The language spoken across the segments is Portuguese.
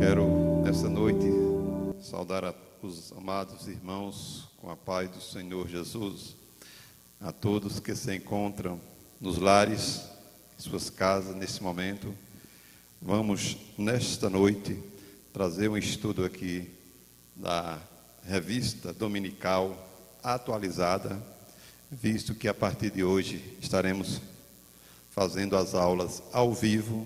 Quero, nessa noite, saudar os amados irmãos com a paz do Senhor Jesus, a todos que se encontram nos lares, em suas casas, nesse momento. Vamos, nesta noite, trazer um estudo aqui da revista dominical atualizada, visto que a partir de hoje estaremos fazendo as aulas ao vivo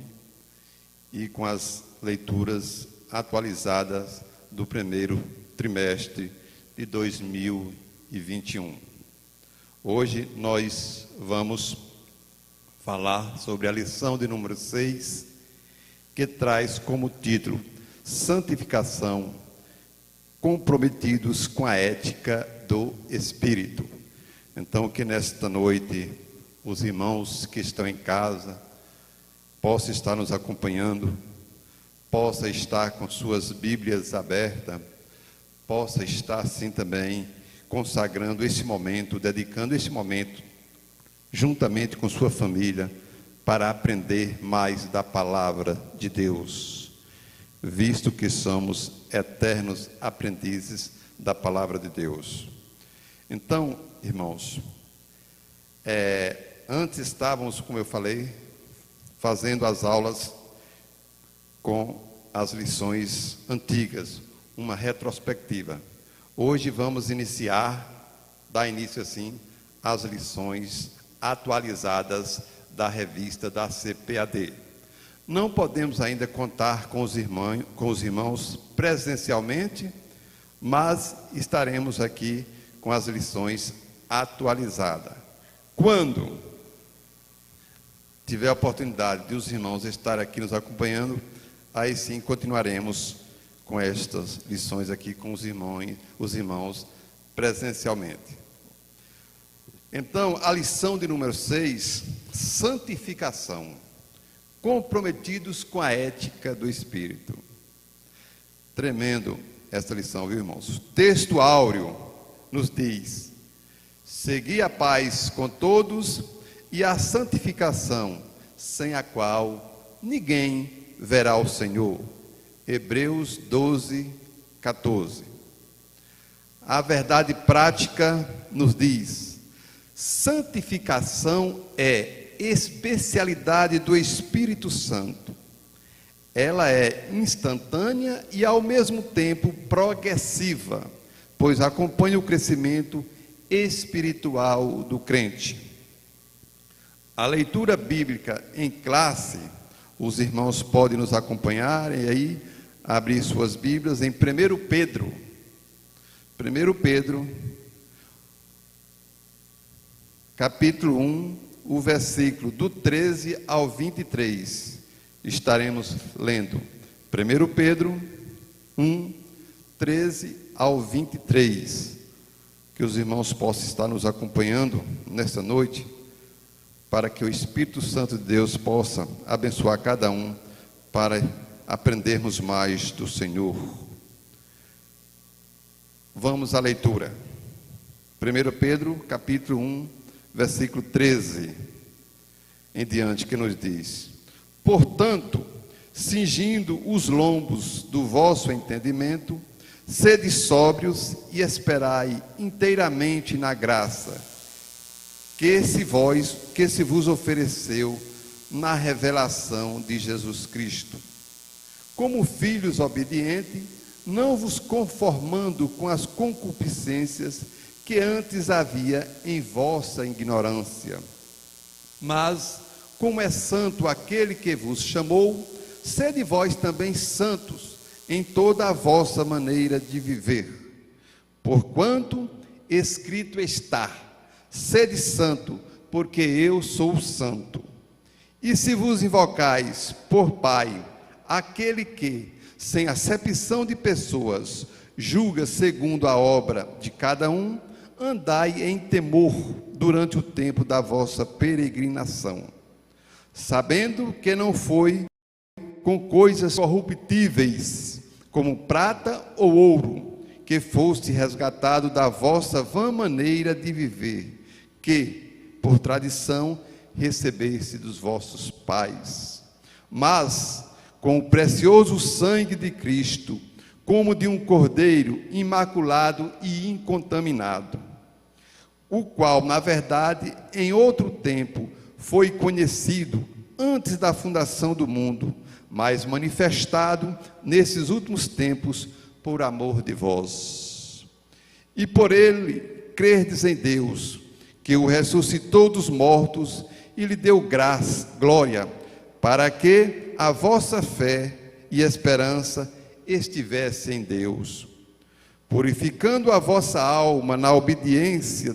e com as leituras atualizadas do primeiro trimestre de 2021. Hoje nós vamos falar sobre a lição de número 6, que traz como título Santificação, comprometidos com a ética do Espírito. Então, que nesta noite os irmãos que estão em casa possam estar nos acompanhando, possa estar com suas Bíblias abertas, possa estar assim também consagrando esse momento, dedicando esse momento juntamente com sua família para aprender mais da palavra de Deus, visto que somos eternos aprendizes da palavra de Deus. Então, irmãos, antes estávamos, como eu falei, fazendo as aulas com as lições antigas, uma retrospectiva. Hoje vamos dar início assim, às lições atualizadas da revista da CPAD. Não podemos ainda contar com os irmãos presencialmente, mas estaremos aqui com as lições atualizadas. Quando tiver a oportunidade de os irmãos estarem aqui nos acompanhando, aí sim continuaremos com estas lições aqui com os irmãos presencialmente. Então, a lição de número 6, santificação, comprometidos com a ética do Espírito. Tremendo esta lição, viu, irmãos? O texto áureo nos diz: segui a paz com todos e a santificação, sem a qual ninguém verá o Senhor. Hebreus 12, 14. A verdade prática nos diz: santificação é especialidade do Espírito Santo. Ela é instantânea e ao mesmo tempo progressiva, pois acompanha o crescimento espiritual do crente. A leitura bíblica em classe, os irmãos podem nos acompanhar e aí abrir suas Bíblias em 1 Pedro, capítulo 1, o versículo do 13 ao 23, estaremos lendo. 1 Pedro 1, 13 ao 23, que os irmãos possam estar nos acompanhando nesta noite, para que o Espírito Santo de Deus possa abençoar cada um, para aprendermos mais do Senhor. Vamos à leitura. 1 Pedro, capítulo 1, versículo 13 em diante, que nos diz: portanto, cingindo os lombos do vosso entendimento, sede sóbrios e esperai inteiramente na graça que se vos ofereceu na revelação de Jesus Cristo. Como filhos obedientes, não vos conformando com as concupiscências que antes havia em vossa ignorância. Mas, como é santo aquele que vos chamou, sede vós também santos em toda a vossa maneira de viver. Porquanto escrito está: sede santo, porque eu sou santo. E se vos invocais por Pai, aquele que, sem acepção de pessoas, julga segundo a obra de cada um, andai em temor durante o tempo da vossa peregrinação, sabendo que não foi com coisas corruptíveis, como prata ou ouro, que foste resgatado da vossa vã maneira de viver, que, por tradição, recebeste dos vossos pais, mas com o precioso sangue de Cristo, como de um cordeiro imaculado e incontaminado, o qual, na verdade, em outro tempo, foi conhecido antes da fundação do mundo, mas manifestado nesses últimos tempos por amor de vós. E por ele crerdes em Deus, que o ressuscitou dos mortos e lhe deu graça, glória, para que a vossa fé e esperança estivesse em Deus, purificando a vossa alma na obediência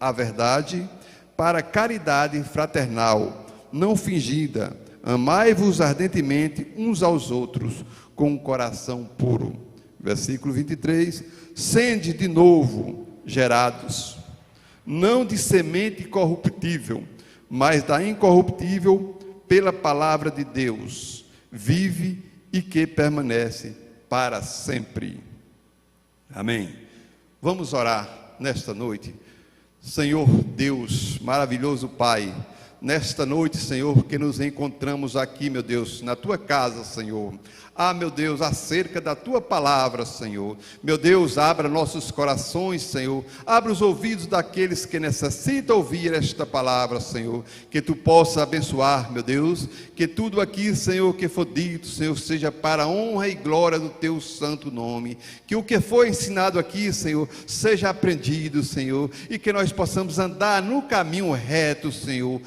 à verdade, para a caridade fraternal, não fingida. Amai-vos ardentemente uns aos outros, com um coração puro. Versículo 23, sende de novo gerados, não de semente corruptível, mas da incorruptível, pela palavra de Deus, vive e que permanece para sempre. Amém. Vamos orar nesta noite. Senhor Deus, maravilhoso Pai, nesta noite, Senhor, que nos encontramos aqui, meu Deus, na Tua casa, Senhor. Meu Deus, acerca da Tua palavra, Senhor. Meu Deus, abra nossos corações, Senhor. Abra os ouvidos daqueles que necessitam ouvir esta palavra, Senhor. Que Tu possa abençoar, meu Deus. Que tudo aqui, Senhor, que for dito, Senhor, seja para a honra e glória do Teu santo nome. Que o que foi ensinado aqui, Senhor, seja aprendido, Senhor. E que nós possamos andar no caminho reto, Senhor.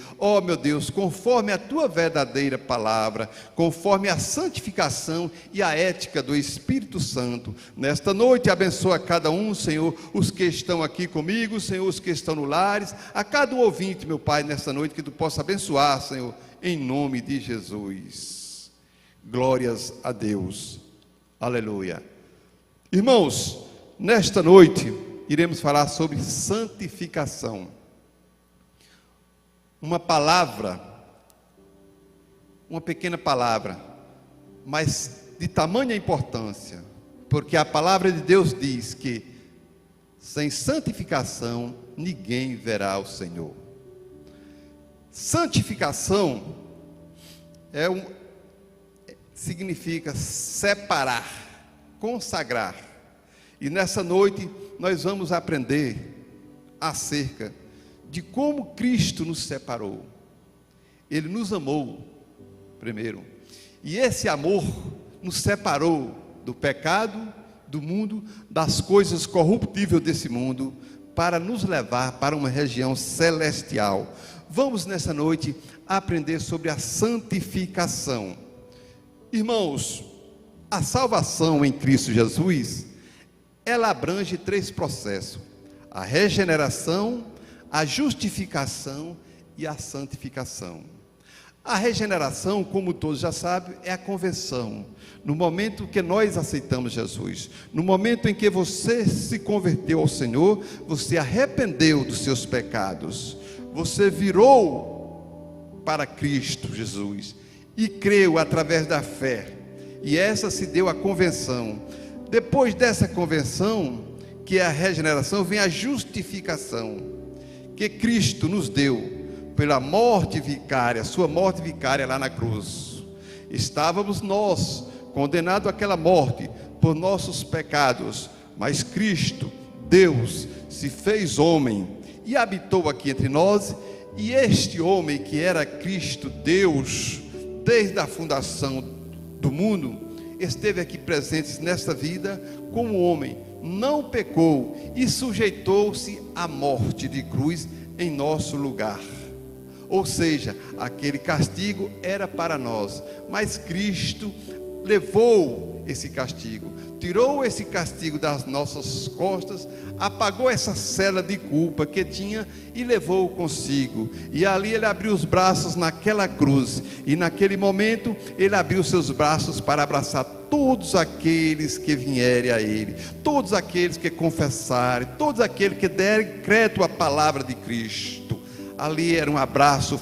Meu Deus, conforme a Tua verdadeira palavra, conforme a santificação e a ética do Espírito Santo. Nesta noite, abençoa cada um, Senhor, os que estão aqui comigo, Senhor, os que estão no lares, a cada ouvinte, meu Pai, nesta noite, que Tu possa abençoar, Senhor, em nome de Jesus. Glórias a Deus. Aleluia. Irmãos, nesta noite, iremos falar sobre santificação. Uma palavra, uma pequena palavra, mas de tamanha importância, porque a palavra de Deus diz que sem santificação ninguém verá o Senhor. Santificação significa separar, consagrar. E nessa noite nós vamos aprender acerca de como Cristo nos separou. Ele nos amou primeiro, e esse amor nos separou do pecado, do mundo, das coisas corruptíveis desse mundo, para nos levar para uma região celestial. Vamos nessa noite aprender sobre a santificação. Irmãos, a salvação em Cristo Jesus, ela abrange 3 processos: a regeneração, a justificação e a santificação. A regeneração, como todos já sabem, é a conversão. No momento que nós aceitamos Jesus, no momento em que você se converteu ao Senhor, você arrependeu dos seus pecados, você virou para Cristo Jesus e creu através da fé, e essa se deu a conversão. Depois dessa conversão, que é a regeneração, vem a justificação, que Cristo nos deu pela morte vicária, sua morte vicária lá na cruz. Estávamos nós condenados àquela morte por nossos pecados, mas Cristo, Deus, se fez homem e habitou aqui entre nós, e este homem que era Cristo, Deus, desde a fundação do mundo, esteve aqui presente nesta vida como homem, não pecou e sujeitou-se à morte de cruz em nosso lugar. Ou seja, aquele castigo era para nós, mas Cristo levou esse castigo, tirou esse castigo das nossas costas, apagou essa cela de culpa que tinha e levou consigo. E ali ele abriu os braços naquela cruz, e naquele momento ele abriu seus braços para abraçar todos aqueles que vierem a ele, todos aqueles que confessarem, todos aqueles que derem crédito à palavra de Cristo. Ali era um abraço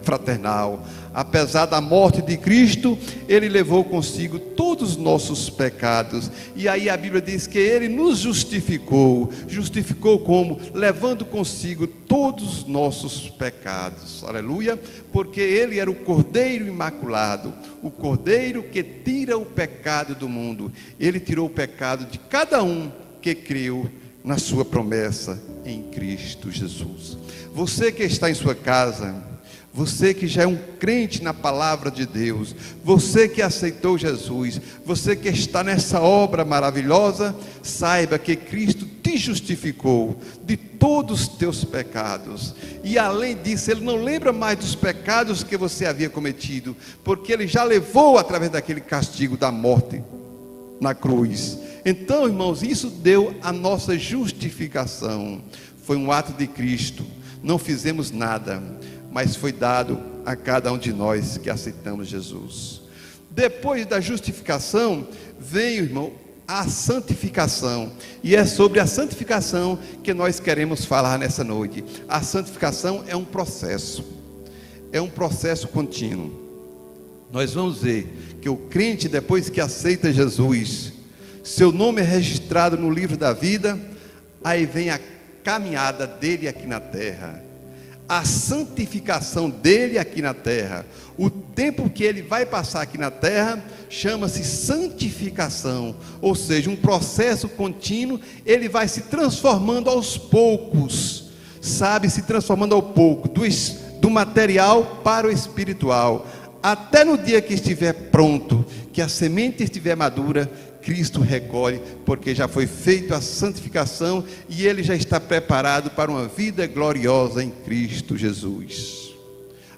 fraternal. Apesar da morte de Cristo, Ele levou consigo todos os nossos pecados. E aí a Bíblia diz que Ele nos justificou. Justificou como? Levando consigo todos os nossos pecados. Aleluia! Porque Ele era o Cordeiro Imaculado, o Cordeiro que tira o pecado do mundo. Ele tirou o pecado de cada um que creu na sua promessa em Cristo Jesus. Você que está em sua casa, você que já é um crente na palavra de Deus, você que aceitou Jesus, você que está nessa obra maravilhosa, saiba que Cristo te justificou de todos os teus pecados. E além disso, Ele não lembra mais dos pecados que você havia cometido, porque Ele já levou através daquele castigo da morte na cruz. Então, irmãos, isso deu a nossa justificação. Foi um ato de Cristo. Não fizemos nada, mas foi dado a cada um de nós que aceitamos Jesus. Depois da justificação, vem, irmão, a santificação. E é sobre a santificação que nós queremos falar nessa noite. A santificação é um processo contínuo. Nós vamos ver que o crente, depois que aceita Jesus, seu nome é registrado no livro da vida, aí vem a caminhada dele aqui na terra, a santificação dele aqui na terra. O tempo que ele vai passar aqui na terra chama-se santificação, ou seja, um processo contínuo. Ele vai se transformando aos poucos, se transformando ao pouco, do material para o espiritual, até no dia que estiver pronto, que a semente estiver madura, Cristo recolhe, porque já foi feita a santificação e Ele já está preparado para uma vida gloriosa em Cristo Jesus.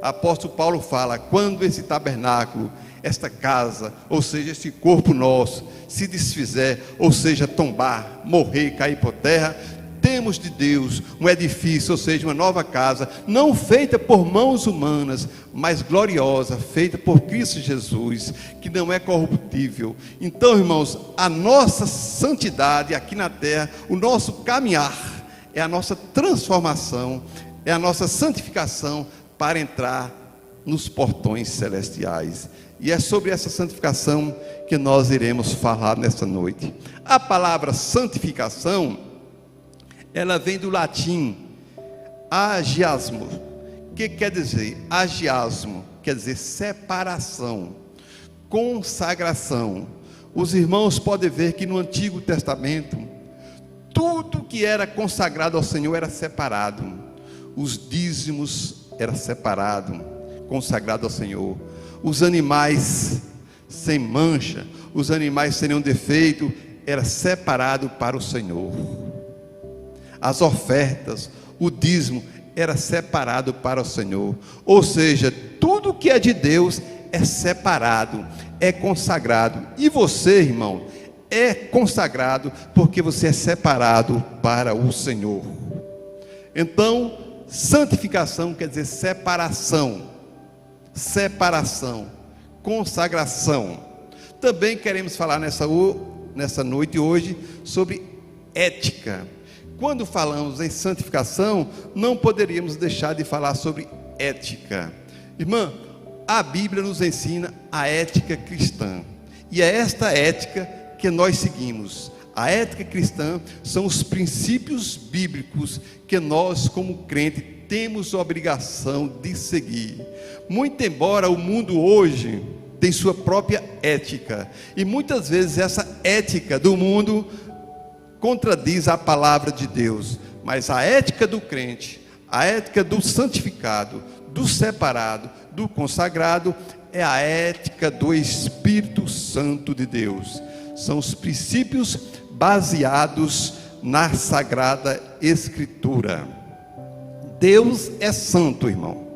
Apóstolo Paulo fala: quando esse tabernáculo, esta casa, ou seja, esse corpo nosso, se desfizer, ou seja, tombar, morrer, cair por terra, temos de Deus um edifício, ou seja, uma nova casa, não feita por mãos humanas, mas gloriosa, feita por Cristo Jesus, que não é corruptível. Então, irmãos, a nossa santidade aqui na terra, o nosso caminhar, é a nossa transformação, é a nossa santificação para entrar nos portões celestiais. E é sobre essa santificação que nós iremos falar nessa noite. A palavra santificação, ela vem do latim agiasmo. O que quer dizer? Agiasmo quer dizer separação, consagração. Os irmãos podem ver que no Antigo Testamento, tudo que era consagrado ao Senhor era separado. Os dízimos era separado, consagrado ao Senhor. Os animais sem mancha, os animais sem nenhum defeito, era separado para o Senhor. As ofertas, o dízimo era separado para o Senhor. Ou seja, tudo que é de Deus é separado, é consagrado. E você, irmão, é consagrado porque você é separado para o Senhor. Então, santificação quer dizer separação, consagração. Também queremos falar nessa noite hoje sobre ética. Quando falamos em santificação, não poderíamos deixar de falar sobre ética. Irmã, a Bíblia nos ensina a ética cristã. E é esta ética que nós seguimos. A ética cristã são os princípios bíblicos que nós, como crente, temos a obrigação de seguir. Muito embora o mundo hoje tenha sua própria ética, e muitas vezes essa ética do mundo contradiz a palavra de Deus, mas a ética do crente, a ética do santificado, do separado, do consagrado, é a ética do Espírito Santo de Deus. São os princípios baseados na Sagrada Escritura. Deus é santo, irmão.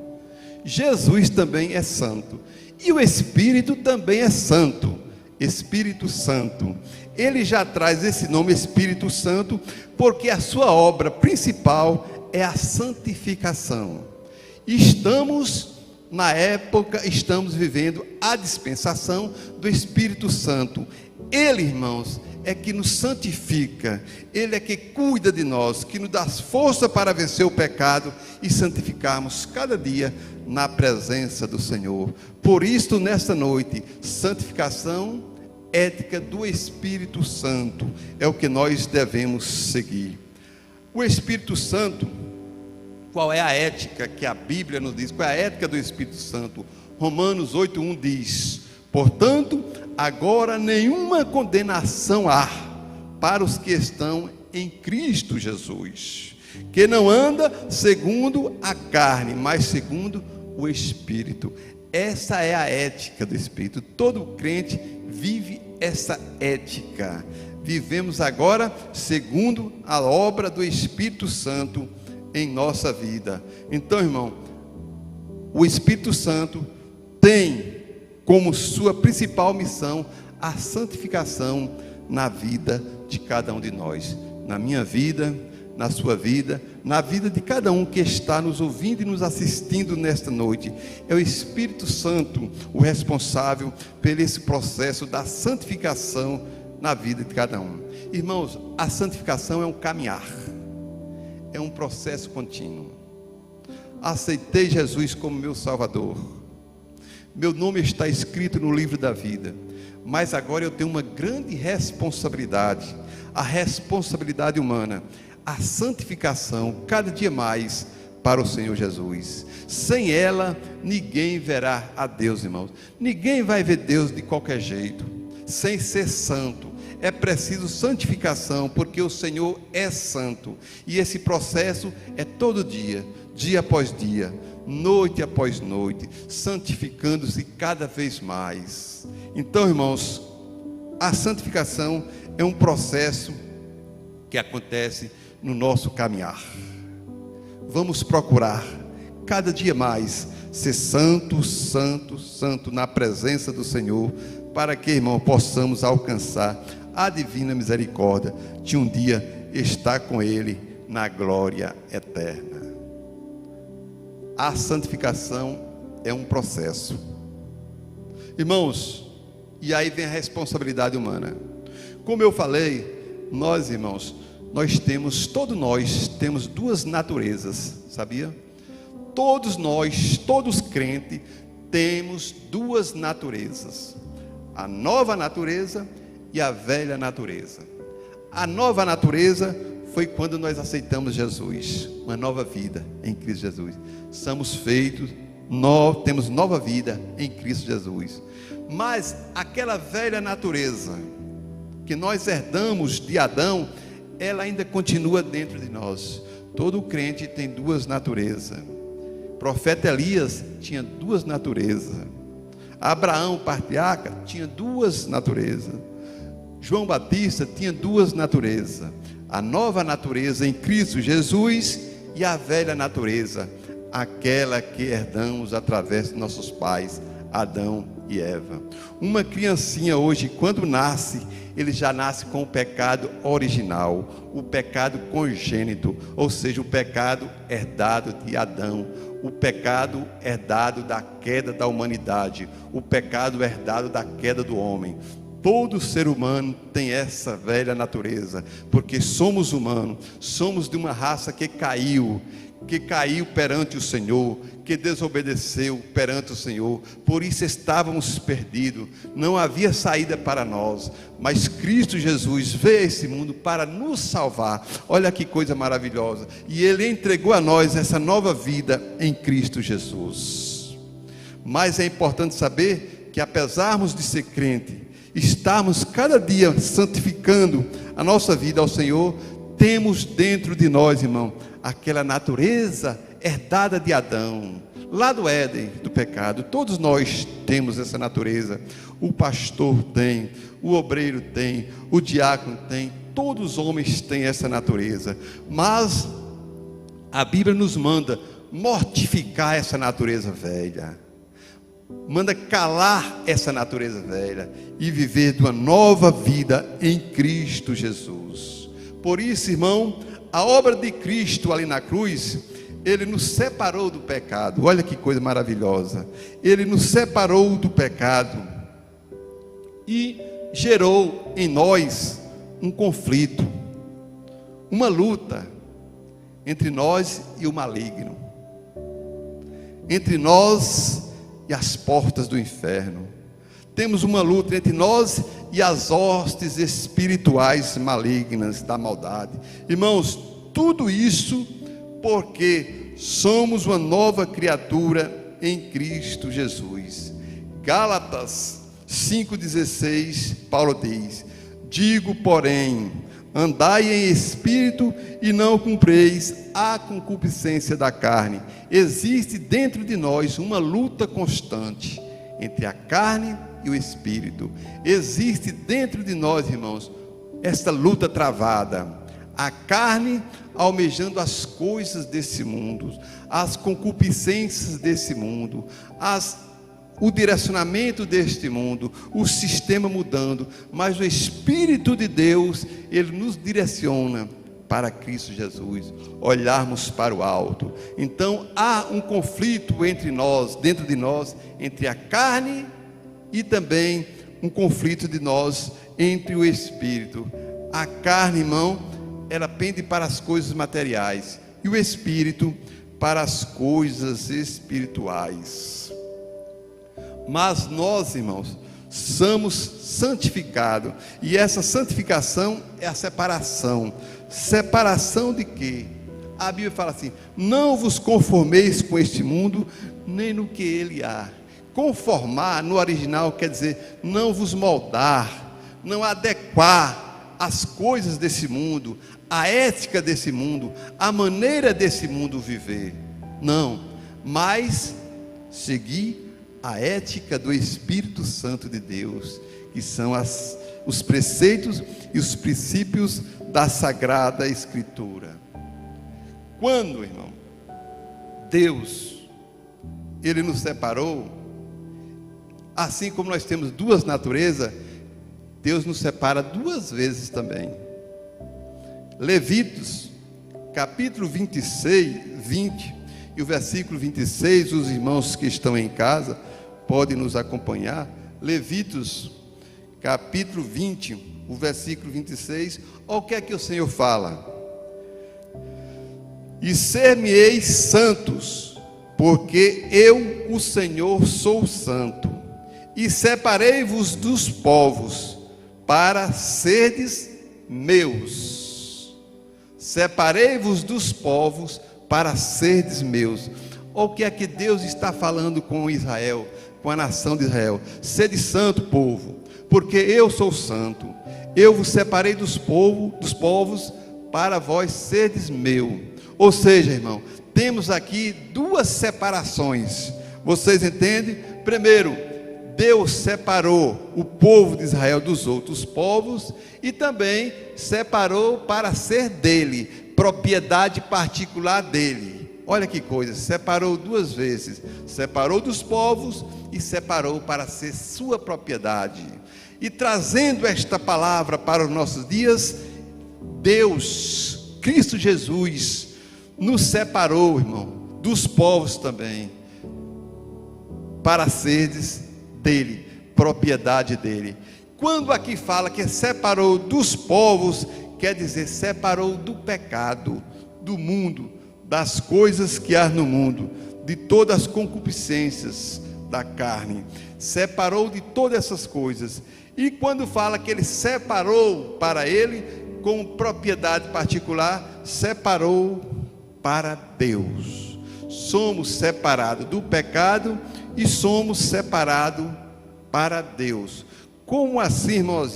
Jesus também é santo. E o Espírito também é santo. Espírito Santo. Ele já traz esse nome Espírito Santo, porque a sua obra principal é a santificação. Estamos vivendo a dispensação do Espírito Santo. Ele, irmãos, é que nos santifica, Ele é que cuida de nós, que nos dá força para vencer o pecado e santificarmos cada dia na presença do Senhor. Por isso, nesta noite, santificação ética do Espírito Santo é o que nós devemos seguir. O Espírito Santo, qual é a ética que a Bíblia nos diz? Qual é a ética do Espírito Santo? Romanos 8:1 diz: portanto, agora nenhuma condenação há para os que estão em Cristo Jesus, que não anda segundo a carne, mas segundo o Espírito. Essa é a ética do Espírito. Todo crente vive essa ética. Vivemos agora segundo a obra do Espírito Santo em nossa vida. Então, irmão, o Espírito Santo tem como sua principal missão a santificação na vida de cada um de nós, na minha vida, na sua vida, na vida de cada um que está nos ouvindo e nos assistindo nesta noite. É o Espírito Santo o responsável por esse processo da santificação na vida de cada um. Irmãos, a santificação é um caminhar, é um processo contínuo. Aceitei Jesus como meu Salvador, meu nome está escrito no livro da vida, mas agora eu tenho uma grande responsabilidade, a responsabilidade humana, a santificação cada dia mais para o Senhor Jesus. Sem ela ninguém verá a Deus, irmãos. Ninguém vai ver Deus de qualquer jeito, sem ser santo. É preciso santificação, porque o Senhor é santo, e esse processo é todo dia, dia após dia, noite após noite, santificando-se cada vez mais. Então, irmãos, a santificação é um processo que acontece no nosso caminhar. Vamos procurar cada dia mais ser santo, santo, santo na presença do Senhor, para que, irmão, possamos alcançar a divina misericórdia de um dia estar com Ele na glória eterna. A santificação é um processo, irmãos, e aí vem a responsabilidade humana. Como eu falei, nós, irmãos, todos nós temos duas naturezas, sabia? Todos nós, todos crentes, temos duas naturezas: a nova natureza e a velha natureza. A nova natureza foi quando nós aceitamos Jesus, uma nova vida em Cristo Jesus. Somos feitos, temos nova vida em Cristo Jesus. Mas aquela velha natureza que nós herdamos de Adão, ela ainda continua dentro de nós. Todo crente tem duas naturezas. O profeta Elias tinha duas naturezas. Abraão, patriarca, tinha duas naturezas. João Batista tinha duas naturezas: a nova natureza em Cristo Jesus e a velha natureza, aquela que herdamos através de nossos pais, Adão e Eva. Uma criancinha hoje, quando nasce, ele já nasce com o pecado original, o pecado congênito, ou seja, o pecado herdado de Adão, o pecado herdado da queda da humanidade, o pecado herdado da queda do homem. Todo ser humano tem essa velha natureza, porque somos humanos, somos de uma raça que caiu perante o Senhor, que desobedeceu perante o Senhor. Por isso estávamos perdidos, não havia saída para nós, mas Cristo Jesus veio a esse mundo para nos salvar. Olha que coisa maravilhosa, e Ele entregou a nós essa nova vida em Cristo Jesus. Mas é importante saber que, apesar de ser crente, estarmos cada dia santificando a nossa vida ao Senhor, temos dentro de nós, irmão, aquela natureza herdada de Adão, lá do Éden, do pecado. Todos nós temos essa natureza. O pastor tem, o obreiro tem, o diácono tem, todos os homens têm essa natureza. Mas a Bíblia nos manda mortificar essa natureza velha, manda calar essa natureza velha e viver de uma nova vida em Cristo Jesus. Por isso, irmão, a obra de Cristo ali na cruz, Ele nos separou do pecado. Olha que coisa maravilhosa. Ele nos separou do pecado e gerou em nós um conflito, uma luta entre nós e o maligno, entre nós e as portas do inferno. Temos uma luta entre nós e as hostes espirituais malignas da maldade. Irmãos, tudo isso porque somos uma nova criatura em Cristo Jesus. Gálatas 5,16, Paulo diz: digo, porém, andai em espírito e não cumpreis a concupiscência da carne. Existe dentro de nós uma luta constante entre a carne e o espírito. Existe dentro de nós, irmãos, esta luta travada. A carne almejando as coisas desse mundo, as concupiscências desse mundo, o direcionamento deste mundo, o sistema mudando, mas o Espírito de Deus, Ele nos direciona para Cristo Jesus, olharmos para o alto. Então há um conflito entre nós, dentro de nós, entre a carne e também um conflito de nós entre o Espírito. A carne, irmão, ela pende para as coisas materiais, e o Espírito para as coisas espirituais. Mas nós, irmãos, somos santificados, e essa santificação é a separação. Separação de quê? A Bíblia fala assim: não vos conformeis com este mundo, nem no que ele há. Conformar no original quer dizer não vos moldar, não adequar as coisas desse mundo, a ética desse mundo, a maneira desse mundo viver. Não, mas seguir a ética do Espírito Santo de Deus, que são os preceitos e os princípios da Sagrada Escritura. Quando, irmão, Deus, Ele nos separou, assim como nós temos duas naturezas, Deus nos separa duas vezes também. Levíticos, capítulo 26, 20, e o versículo 26, os irmãos que estão em casa podem nos acompanhar. Levíticos, capítulo 20, o versículo 26, olha o que é que o Senhor fala: e ser-me-eis santos, porque eu, o Senhor, sou santo, e separei-vos dos povos, para serdes meus. Separei-vos dos povos, para serdes meus. Olha o que é que Deus está falando com Israel, com a nação de Israel: sede santo, povo, porque eu sou santo. Eu vos separei dos povos, para vós serdes meu. Ou seja, irmão, temos aqui duas separações. Vocês entendem? Primeiro, Deus separou o povo de Israel dos outros povos, e também separou para ser dele, propriedade particular dele. Olha que coisa, separou duas vezes: separou dos povos e separou para ser sua propriedade. E trazendo esta palavra para os nossos dias, Deus, Cristo Jesus, nos separou, irmão, dos povos também, para seres dele, propriedade dele. Quando aqui fala que separou dos povos, quer dizer, separou do pecado, do mundo, das coisas que há no mundo, de todas as concupiscências da carne, separou de todas essas coisas. E quando fala que ele separou para ele, como propriedade particular, separou para Deus. Somos separados do pecado e somos separados para Deus. Como assim, irmãos?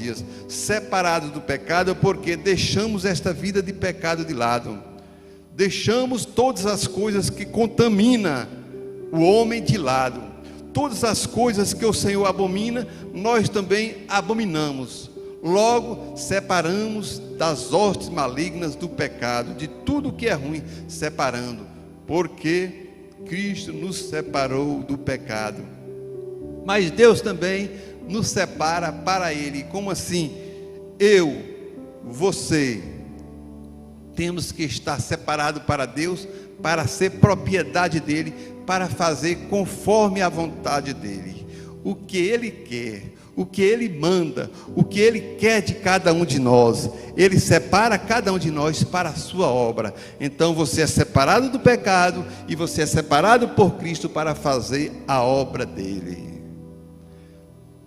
Separados do pecado, porque deixamos esta vida de pecado de lado. Deixamos todas as coisas que contaminam o homem de lado. Todas as coisas que o Senhor abomina, nós também abominamos. Logo, separamos das hostes malignas do pecado, de tudo que é ruim, separando, porque Cristo nos separou do pecado. Mas Deus também nos separa para Ele. Como assim? Eu, você, temos que estar separado para Deus, para ser propriedade dele, para fazer conforme a vontade dele. o que Ele quer, o que Ele manda, o que Ele quer de cada um de nós. Ele separa cada um de nós para a sua obra. Então você é separado do pecado e você é separado por Cristo para fazer a obra dele.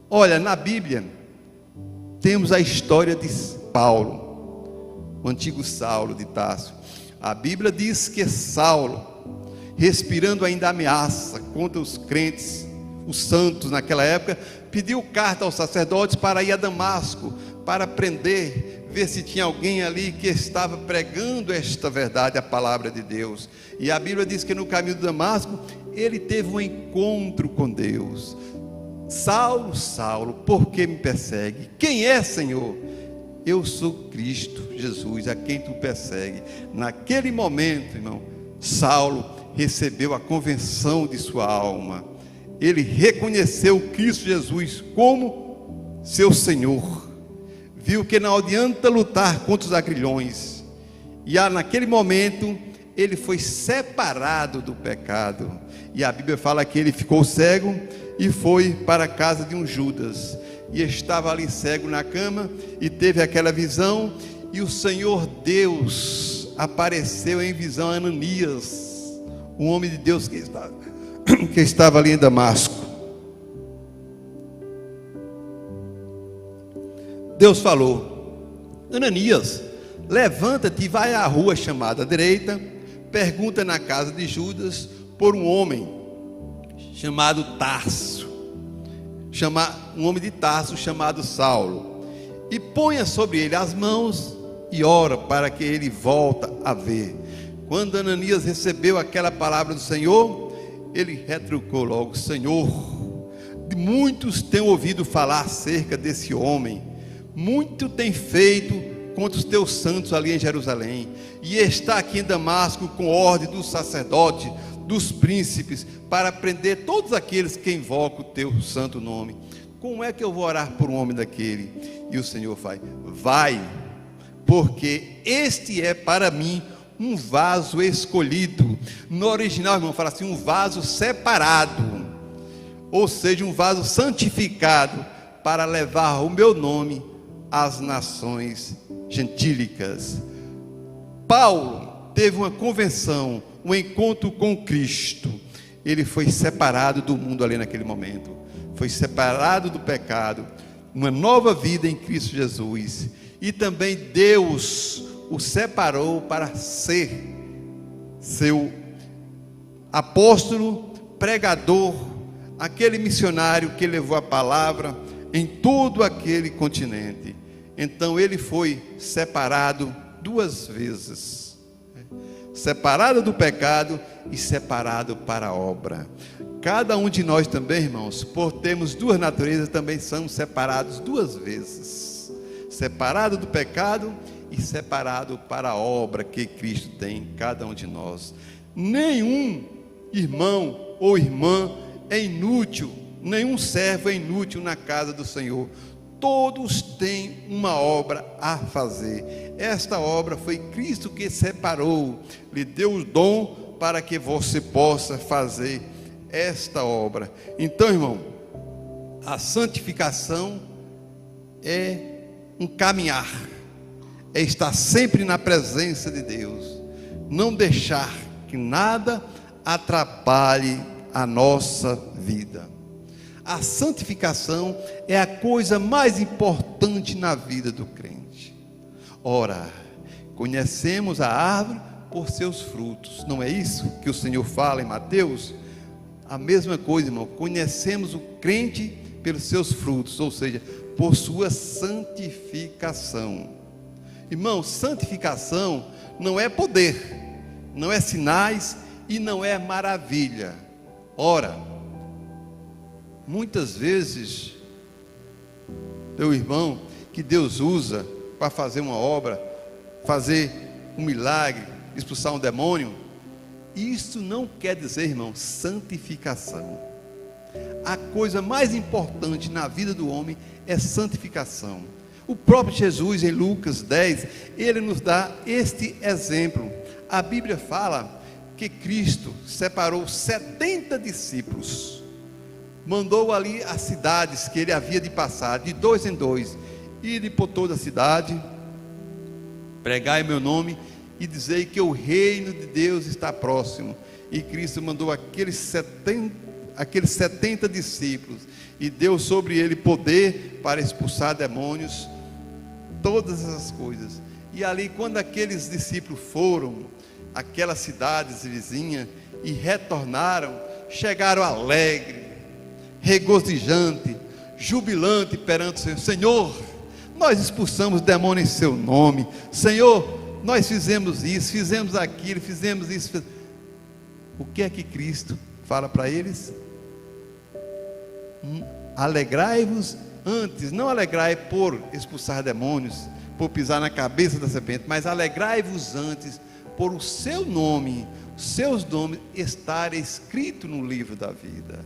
Olha, na Bíblia temos a história de Paulo, o antigo Saulo de Tarso. A Bíblia diz que Saulo, respirando ainda ameaça contra os crentes, os santos naquela época, pediu carta aos sacerdotes para ir a Damasco, para prender, ver se tinha alguém ali que estava pregando esta verdade, a palavra de Deus. E a Bíblia diz que no caminho de Damasco, ele teve um encontro com Deus. Saulo, Saulo, por que me persegue? Quem é, Senhor? Eu sou Cristo, Jesus, a quem tu persegue. Naquele momento, irmão, Saulo recebeu a convenção de sua alma. Ele reconheceu Cristo Jesus como seu Senhor. Viu que não adianta lutar contra os agrilhões. E naquele momento, ele foi separado do pecado. E a Bíblia fala que ele ficou cego e foi para a casa de um Judas. E estava ali cego na cama e teve aquela visão. E o Senhor Deus apareceu em visão a Ananias, um homem de Deus que estava ali em Damasco. Deus falou: Ananias, levanta-te e vai à rua chamada à direita, pergunta na casa de Judas por um homem chamado Tarso, um homem de Tarso chamado Saulo, e ponha sobre ele as mãos e ora para que ele volte a ver. Quando Ananias recebeu aquela palavra do Senhor, ele retrucou logo: Senhor, muitos têm ouvido falar acerca desse homem, muito tem feito contra os teus santos ali em Jerusalém, e está aqui em Damasco com ordem dos sacerdotes, dos príncipes, para prender todos aqueles que invocam o teu santo nome. Como é que eu vou orar por um homem daquele? E o Senhor faz: vai, porque este é para mim um vaso escolhido. No original, irmão, fala assim: um vaso separado, ou seja, um vaso santificado, para levar o meu nome às nações gentílicas. Paulo teve uma convenção, um encontro com Cristo. Ele foi separado do mundo ali naquele momento, foi separado do pecado, uma nova vida em Cristo Jesus. E também Deus o separou para ser seu apóstolo, pregador, aquele missionário que levou a palavra em todo aquele continente. Então ele foi separado duas vezes, separado do pecado e separado para a obra. Cada um de nós também, irmãos, por termos duas naturezas, também somos separados duas vezes, separado do pecado e separado para a obra que Cristo tem em cada um de nós. Nenhum irmão ou irmã é inútil, nenhum servo é inútil na casa do Senhor. Todos têm uma obra a fazer. Esta obra foi Cristo que separou, lhe deu o dom para que você possa fazer esta obra. Então, irmão, a santificação é um caminhar, é estar sempre na presença de Deus, não deixar que nada atrapalhe a nossa vida. A santificação é a coisa mais importante na vida do crente. Ora, conhecemos a árvore por seus frutos, não é isso que o Senhor fala em Mateus? A mesma coisa, irmão, conhecemos o crente pelos seus frutos, ou seja, por sua santificação. Irmão, santificação não é poder, não é sinais e não é maravilha. Ora, muitas vezes, teu irmão, que Deus usa para fazer uma obra, fazer um milagre, expulsar um demônio, isso não quer dizer, irmão, santificação. A coisa mais importante na vida do homem é santificação. O próprio Jesus, em Lucas 10, ele nos dá este exemplo. A Bíblia fala que Cristo separou 70 discípulos, mandou ali as cidades que ele havia de passar, de 2 em 2, ide por toda a cidade, pregai meu nome e dizei que o reino de Deus está próximo. E Cristo mandou aqueles 70 discípulos e deu sobre ele poder para expulsar demônios, todas essas coisas. E ali, quando aqueles discípulos foram àquelas cidades vizinhas e retornaram, chegaram alegre, regozijante, jubilante perante o Senhor. Senhor, nós expulsamos demônios em seu nome. Senhor, nós fizemos isso, fizemos aquilo, fizemos isso. O que é que Cristo fala para eles? Alegrai-vos antes, não alegrai por expulsar demônios, por pisar na cabeça da serpente, mas alegrai-vos antes por o seu nome, seus nomes estarem escritos no livro da vida.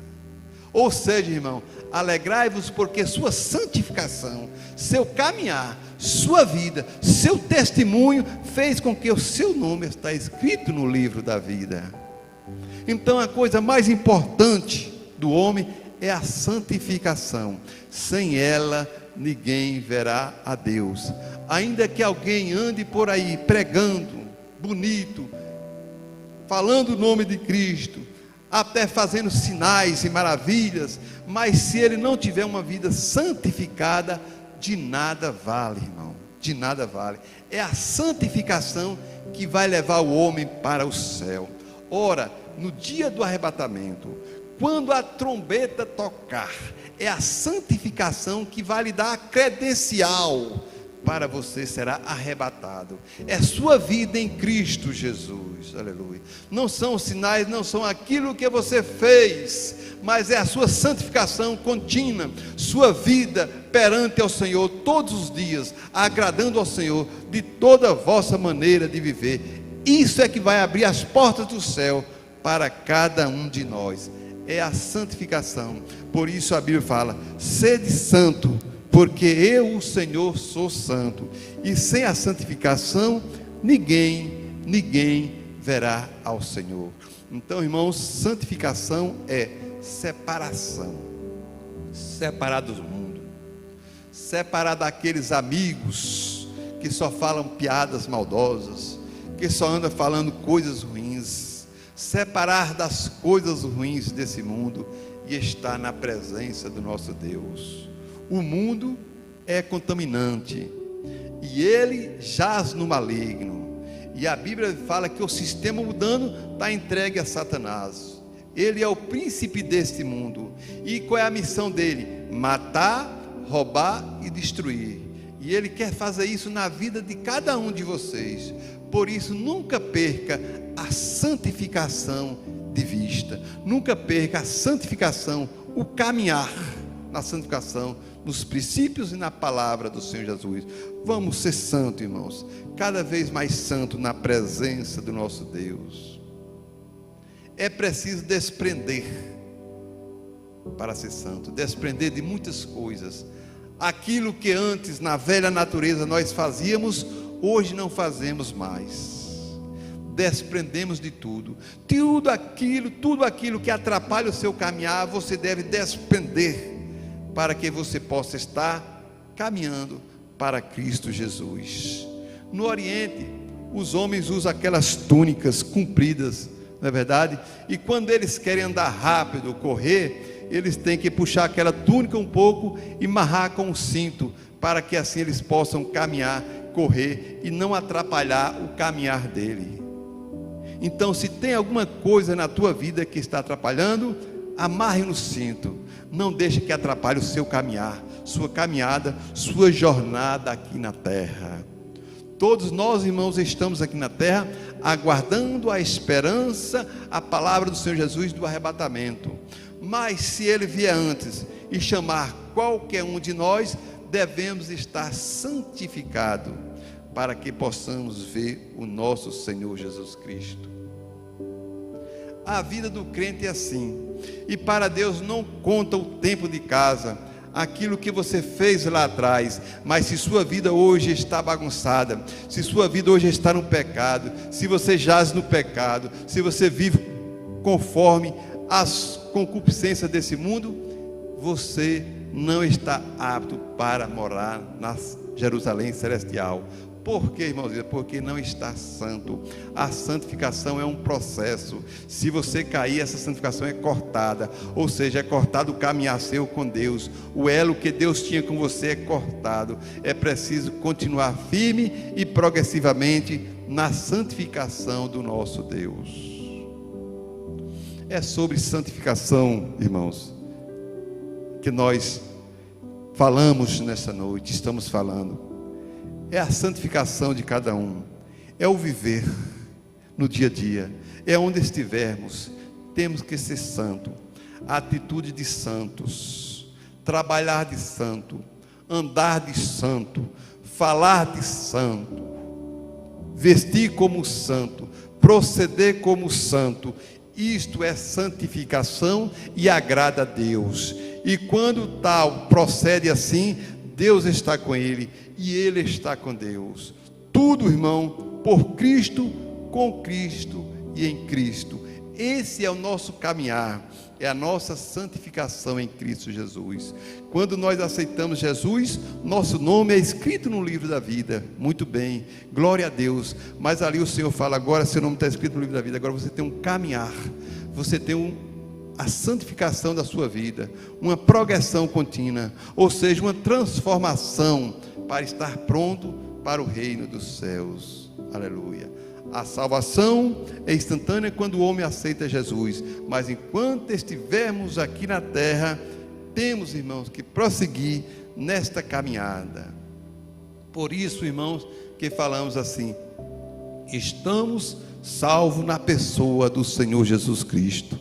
Ou seja, irmão, alegrai-vos porque sua santificação, seu caminhar, sua vida, seu testemunho fez com que o seu nome está escrito no livro da vida. Então a coisa mais importante do homem é a santificação. Sem ela ninguém verá a Deus. Ainda que alguém ande por aí pregando bonito, falando o nome de Cristo, até fazendo sinais e maravilhas, mas se ele não tiver uma vida santificada, de nada vale, irmão, de nada vale. É a santificação que vai levar o homem para o céu. Ora, no dia do arrebatamento, quando a trombeta tocar, é a santificação que vai lhe dar a credencial para você será arrebatado. É sua vida em Cristo Jesus, aleluia. Não são os sinais, não são aquilo que você fez, mas é a sua santificação contínua, sua vida perante ao Senhor todos os dias, agradando ao Senhor de toda a vossa maneira de viver. Isso é que vai abrir as portas do céu para cada um de nós. É a santificação. Por isso a Bíblia fala: sede santo, porque eu, o Senhor, sou santo. E sem a santificação, ninguém verá ao Senhor. Então, irmãos, santificação é separação. Separar do mundo, separar daqueles amigos que só falam piadas maldosas, que só andam falando coisas ruins. Separar das coisas ruins desse mundo e estar na presença do nosso Deus. O mundo é contaminante e ele jaz no maligno, e a Bíblia fala que o sistema mundano está entregue a Satanás. Ele é o príncipe deste mundo, e qual é a missão dele? Matar, roubar e destruir. E ele quer fazer isso na vida de cada um de vocês. Por isso, nunca perca a santificação de vista, nunca perca a santificação, o caminhar na santificação, nos princípios e na palavra do Senhor Jesus. Vamos ser santos, irmãos, cada vez mais santos na presença do nosso Deus. É preciso desprender para ser santo, desprender de muitas coisas. Aquilo que antes na velha natureza nós fazíamos, hoje não fazemos mais. Desprendemos de tudo, tudo aquilo que atrapalha o seu caminhar, você deve desprender, para que você possa estar caminhando para Cristo Jesus. No Oriente, os homens usam aquelas túnicas compridas, não é verdade? E quando eles querem andar rápido, correr, eles têm que puxar aquela túnica um pouco e amarrar com um cinto, para que assim eles possam caminhar, correr e não atrapalhar o caminhar dele. Então, se tem alguma coisa na tua vida que está atrapalhando, amarre no cinto. Não deixe que atrapalhe o seu caminhar, sua caminhada, sua jornada aqui na terra. Todos nós, irmãos, estamos aqui na terra aguardando a esperança, a palavra do Senhor Jesus do arrebatamento. Mas se ele vier antes e chamar qualquer um de nós, devemos estar santificados, para que possamos ver o nosso Senhor Jesus Cristo. A vida do crente é assim, e para Deus não conta o tempo de casa, aquilo que você fez lá atrás, mas se sua vida hoje está bagunçada, se sua vida hoje está no pecado, se você jaz no pecado, se você vive conforme as concupiscências desse mundo, você não está apto para morar na Jerusalém celestial. Por quê, irmãos? Porque não está santo. A santificação é um processo. Se você cair, essa santificação é cortada. Ou seja, é cortado o caminhar seu com Deus. O elo que Deus tinha com você é cortado. É preciso continuar firme e progressivamente na santificação do nosso Deus. É sobre santificação, irmãos, que nós falamos nessa noite, estamos falando. É a santificação de cada um, é o viver no dia a dia, é onde estivermos, temos que ser santo, a atitude de santos, trabalhar de santo, andar de santo, falar de santo, vestir como santo, proceder como santo. Isto é santificação e agrada a Deus. E quando tal procede assim, Deus está com ele e ele está com Deus. Tudo, irmão, por Cristo, com Cristo e em Cristo. Esse é o nosso caminhar, é a nossa santificação em Cristo Jesus. Quando nós aceitamos Jesus, nosso nome é escrito no livro da vida. Muito bem, glória a Deus. Mas ali o Senhor fala, agora seu nome está escrito no livro da vida. Agora você tem um caminhar, você tem a santificação da sua vida, uma progressão contínua, ou seja, uma transformação para estar pronto para o reino dos céus. Aleluia. A salvação é instantânea quando o homem aceita Jesus, mas enquanto estivermos aqui na terra, temos, irmãos, que prosseguir nesta caminhada. Por isso, irmãos, que falamos assim: estamos salvos na pessoa do Senhor Jesus Cristo.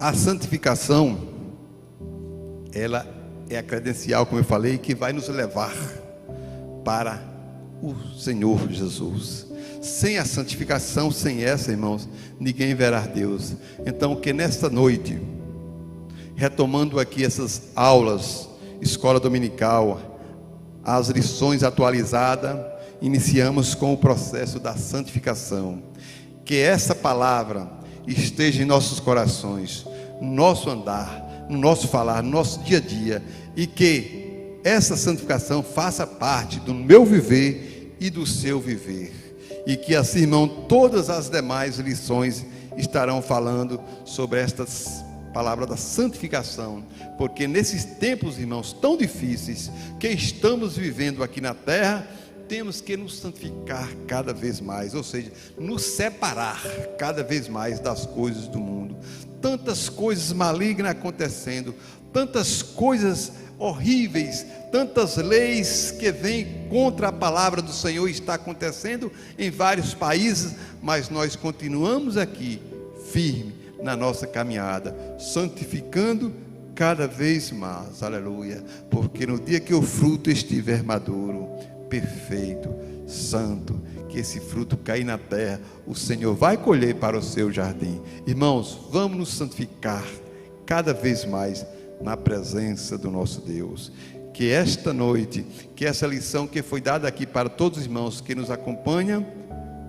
A santificação, ela é a credencial, como eu falei, que vai nos levar para o Senhor Jesus. Sem a santificação, sem essa, irmãos, ninguém verá Deus. Então, que nesta noite, retomando aqui essas aulas, escola dominical, as lições atualizadas, iniciamos com o processo da santificação. Que essa palavra esteja em nossos corações, no nosso andar, no nosso falar, no nosso dia a dia, e que essa santificação faça parte do meu viver e do seu viver, e que assim, irmão, todas as demais lições estarão falando sobre estas palavras da santificação, porque nesses tempos, irmãos, tão difíceis que estamos vivendo aqui na terra, temos que nos santificar cada vez mais, ou seja, nos separar cada vez mais das coisas do mundo. Tantas coisas malignas acontecendo, tantas coisas horríveis, tantas leis que vêm contra a palavra do Senhor está acontecendo em vários países, mas nós continuamos aqui, firme na nossa caminhada, santificando cada vez mais, aleluia, porque no dia que o fruto estiver maduro, perfeito, santo, que esse fruto cair na terra, o Senhor vai colher para o seu jardim. Irmãos, vamos nos santificar cada vez mais na presença do nosso Deus. Que esta noite, que essa lição que foi dada aqui para todos os irmãos que nos acompanham,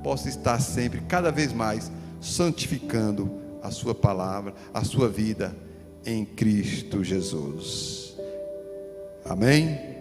possa estar sempre, cada vez mais, santificando a sua palavra, a sua vida em Cristo Jesus. Amém?